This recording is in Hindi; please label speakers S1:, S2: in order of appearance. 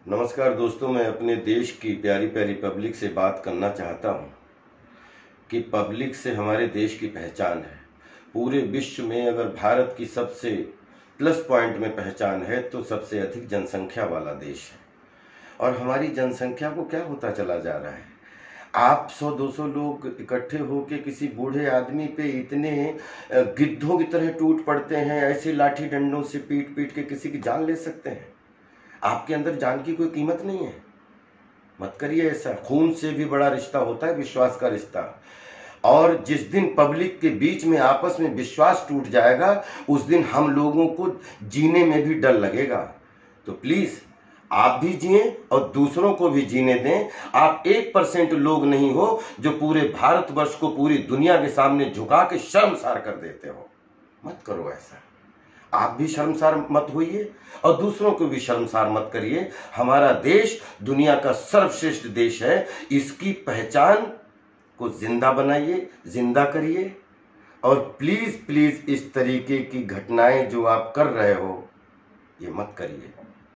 S1: नमस्कार दोस्तों, मैं अपने देश की प्यारी प्यारी पब्लिक से बात करना चाहता हूं कि पब्लिक से हमारे देश की पहचान है। पूरे विश्व में अगर भारत की सबसे प्लस पॉइंट में पहचान है तो सबसे अधिक जनसंख्या वाला देश है। और हमारी जनसंख्या को क्या होता चला जा रहा है। आप 100-200 लोग इकट्ठे होके किसी बूढ़े आदमी पे इतने गिद्धों की तरह टूट पड़ते हैं, ऐसे लाठी डंडों से पीट पीट के किसी की जान ले सकते हैं। आपके अंदर जान की कोई कीमत नहीं है। मत करिए ऐसा। खून से भी बड़ा रिश्ता होता है विश्वास का रिश्ता। और जिस दिन पब्लिक के बीच में आपस में विश्वास टूट जाएगा उस दिन हम लोगों को जीने में भी डर लगेगा। तो प्लीज आप भी जिए और दूसरों को भी जीने दें। आप 1% लोग नहीं हो जो पूरे भारतवर्ष को पूरी दुनिया के सामने झुका के शर्मसार कर देते हो। मत करो ऐसा। आप भी शर्मसार मत होइए और दूसरों को भी शर्मसार मत करिए। हमारा देश दुनिया का सर्वश्रेष्ठ देश है। इसकी पहचान को जिंदा बनाइए, जिंदा करिए। और प्लीज प्लीज इस तरीके की घटनाएं जो आप कर रहे हो ये मत करिए।